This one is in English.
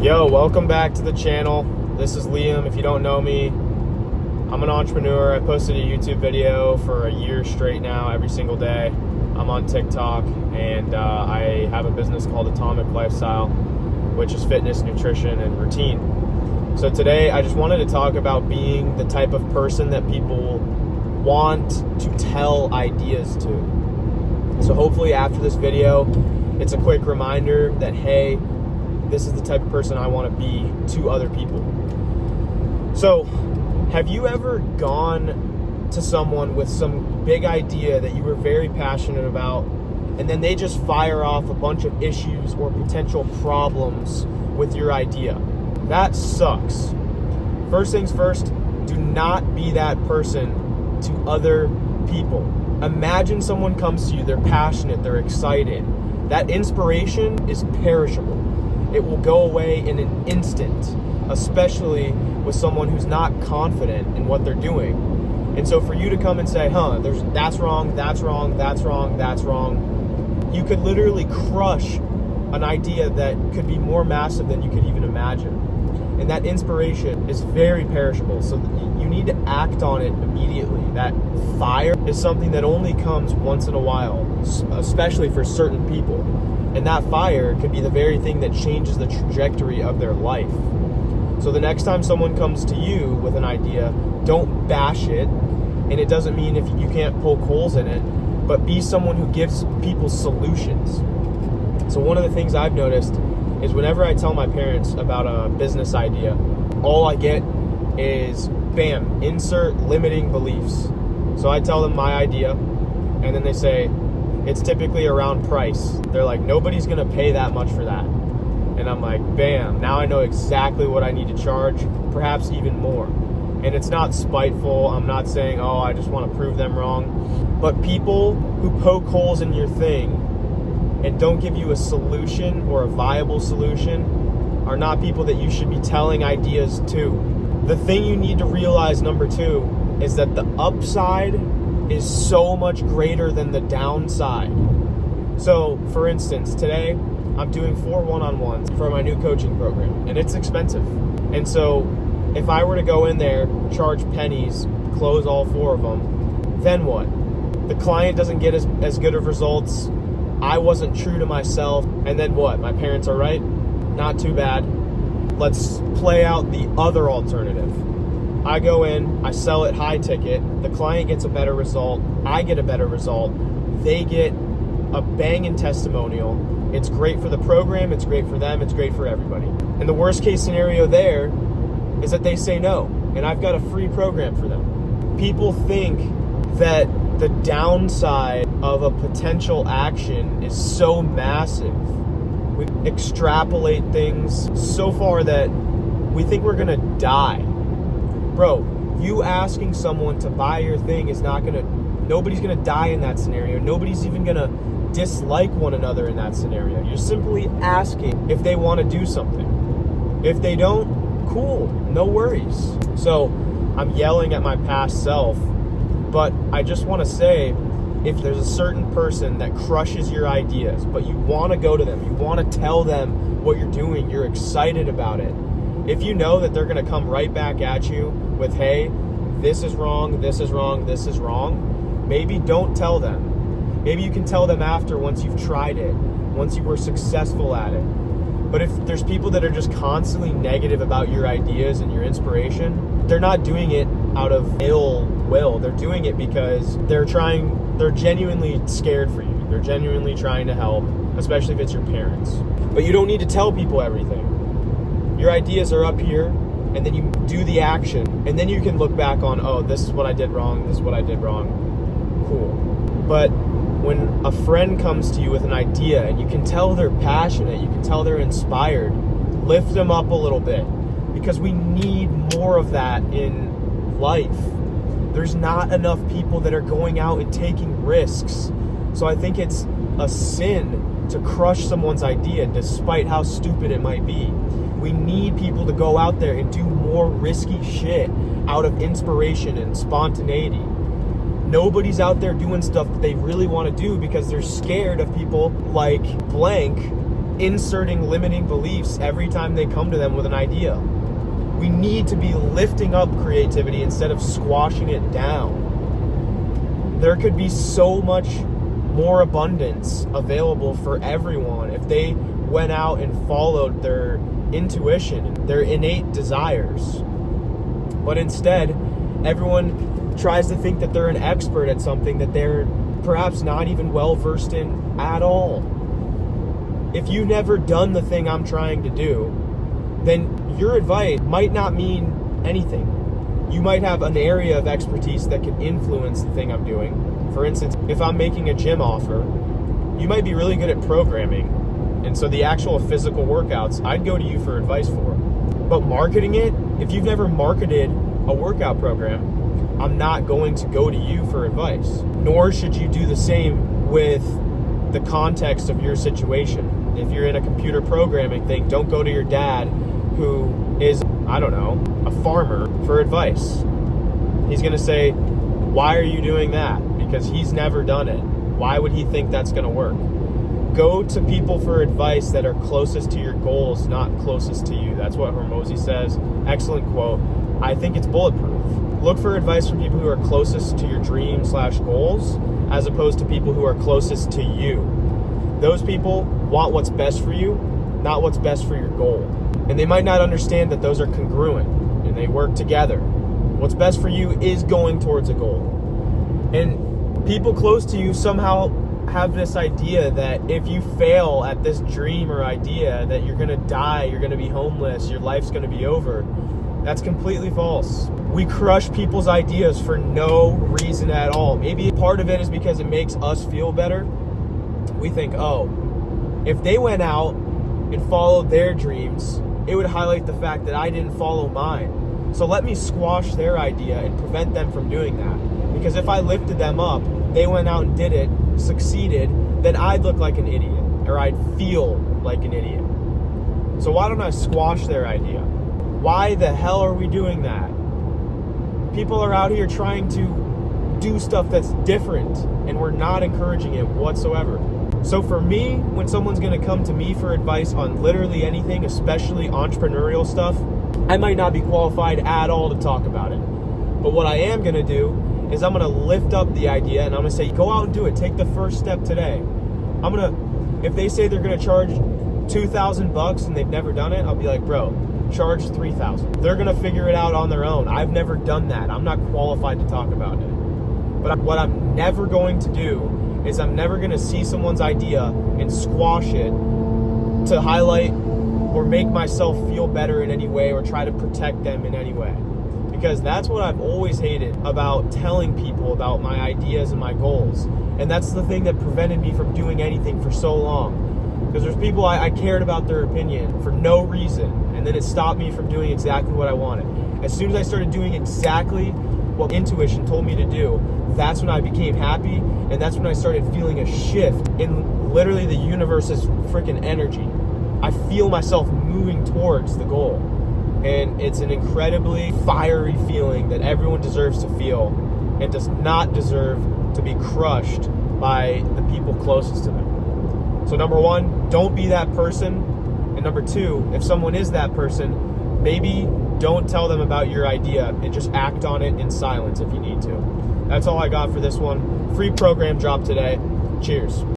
Yo, welcome back to the channel. This is Liam. If you don't know me, I'm an entrepreneur. I posted a YouTube video for a year straight now, every single day. I'm on TikTok, and I have a business called Atomic Lifestyle, which is fitness, nutrition, and routine. So today, I just wanted to talk about being the type of person that people want to tell ideas to. So hopefully after this video, it's a quick reminder that, hey, this is the type of person I want to be to other people. So, have you ever gone to someone with some big idea that you were very passionate about, and then they just fire off a bunch of issues or potential problems with your idea? That sucks. First things first, do not be that person to other people. Imagine someone comes to you, they're passionate, they're excited. That inspiration is perishable. It will go away in an instant, especially with someone who's not confident in what they're doing. And so for you to come and say, that's wrong, that's wrong, that's wrong, that's wrong, you could literally crush an idea that could be more massive than you could even imagine. And that inspiration is very perishable, so you need to act on it immediately. That fire is something that only comes once in a while, especially for certain people. And that fire could be the very thing that changes the trajectory of their life. So the next time someone comes to you with an idea, don't bash it. And it doesn't mean if you can't poke holes in it, but be someone who gives people solutions. So one of the things I've noticed is whenever I tell my parents about a business idea, all I get is, bam, insert limiting beliefs. So I tell them my idea, and then they say, it's typically around price. They're like, nobody's gonna pay that much for that. And I'm like, bam, now I know exactly what I need to charge, perhaps even more. And it's not spiteful. I'm not saying, I just want to prove them wrong. But people who poke holes in your thing and don't give you a solution or a viable solution are not people that you should be telling ideas to. The thing you need to realize, number two, is that the upside is so much greater than the downside. So, for instance, today I'm doing 4 one-on-ones for my new coaching program, and it's expensive. And so, if I were to go in there, charge pennies, close all 4 of them, then what? The client doesn't get as good of results. I wasn't true to myself, and then what? My parents are right? Not too bad. Let's play out the other alternative. I go in, I sell it high ticket, the client gets a better result, I get a better result, they get a banging testimonial. It's great for the program, it's great for them, it's great for everybody. And the worst case scenario there is that they say no, and I've got a free program for them. People think that the downside of a potential action is so massive. We extrapolate things so far that we think we're gonna die. Bro, you asking someone to buy your thing is nobody's gonna die in that scenario. Nobody's even gonna dislike one another in that scenario. You're simply asking if they wanna do something. If they don't, cool, no worries. So I'm yelling at my past self, but I just wanna say, if there's a certain person that crushes your ideas, but you wanna go to them, you wanna tell them what you're doing, you're excited about it, if you know that they're gonna come right back at you with, hey, this is wrong, this is wrong, this is wrong, maybe don't tell them. Maybe you can tell them after, once you've tried it, once you were successful at it. But if there's people that are just constantly negative about your ideas and your inspiration, they're not doing it out of ill will. They're doing it because they're genuinely scared for you. They're genuinely trying to help, especially if it's your parents. But you don't need to tell people everything. Your ideas are up here, and then you do the action, and then you can look back on, this is what I did wrong, this is what I did wrong. Cool. But when a friend comes to you with an idea, and you can tell they're passionate, you can tell they're inspired, lift them up a little bit, because we need more of that in life. There's not enough people that are going out and taking risks. So I think it's a sin to crush someone's idea, despite how stupid it might be. We need people to go out there and do more risky shit out of inspiration and spontaneity. Nobody's out there doing stuff that they really want to do because they're scared of people like blank inserting limiting beliefs every time they come to them with an idea. We need to be lifting up creativity instead of squashing it down. There could be so much more abundance available for everyone if they went out and followed their intuition, their innate desires. But instead, everyone tries to think that they're an expert at something that they're perhaps not even well versed in at all. If you've never done the thing I'm trying to do, then your advice might not mean anything. You might have an area of expertise that can influence the thing I'm doing. For instance, if I'm making a gym offer, you might be really good at programming. And so the actual physical workouts, I'd go to you for advice for. But marketing it, if you've never marketed a workout program, I'm not going to go to you for advice. Nor should you do the same with the context of your situation. If you're in a computer programming thing, don't go to your dad who is, I don't know, a farmer for advice. He's going to say, why are you doing that? Because he's never done it. Why would he think that's going to work? Go to people for advice that are closest to your goals, not closest to you. That's what Hormozi says. Excellent quote. I think it's bulletproof. Look for advice from people who are closest to your dreams/goals as opposed to people who are closest to you. Those people want what's best for you, not what's best for your goal. And they might not understand that those are congruent and they work together. What's best for you is going towards a goal. And people close to you somehow have this idea that if you fail at this dream or idea that you're going to die, you're going to be homeless, your life's going to be over. That's completely false. We crush people's ideas for no reason at all. Maybe part of it is because it makes us feel better. We think, oh, if they went out and followed their dreams, it would highlight the fact that I didn't follow mine. So let me squash their idea and prevent them from doing that. Because if I lifted them up, they went out and did it, succeeded, then I'd look like an idiot, or I'd feel like an idiot. So why don't I squash their idea? Why the hell are we doing that? People are out here trying to do stuff that's different, and we're not encouraging it whatsoever. So for me, when someone's going to come to me for advice on literally anything, especially entrepreneurial stuff, I might not be qualified at all to talk about it. But what I am going to do is I'm going to lift up the idea and I'm going to say, go out and do it. Take the first step today. If they say they're going to charge $2,000 and they've never done it, I'll be like, bro, charge $3,000. They're going to figure it out on their own. I've never done that. I'm not qualified to talk about it. But what I'm never going to do is I'm never going to see someone's idea and squash it to highlight or make myself feel better in any way or try to protect them in any way. Because that's what I've always hated about telling people about my ideas and my goals. And that's the thing that prevented me from doing anything for so long. Because there's people I cared about their opinion for no reason. And then it stopped me from doing exactly what I wanted. As soon as I started doing exactly what intuition told me to do, that's when I became happy. And that's when I started feeling a shift in literally the universe's freaking energy. I feel myself moving towards the goal. And it's an incredibly fiery feeling that everyone deserves to feel and does not deserve to be crushed by the people closest to them. So number one, don't be that person. And number two, if someone is that person, maybe don't tell them about your idea and just act on it in silence if you need to. That's all I got for this one. Free program drop today. Cheers.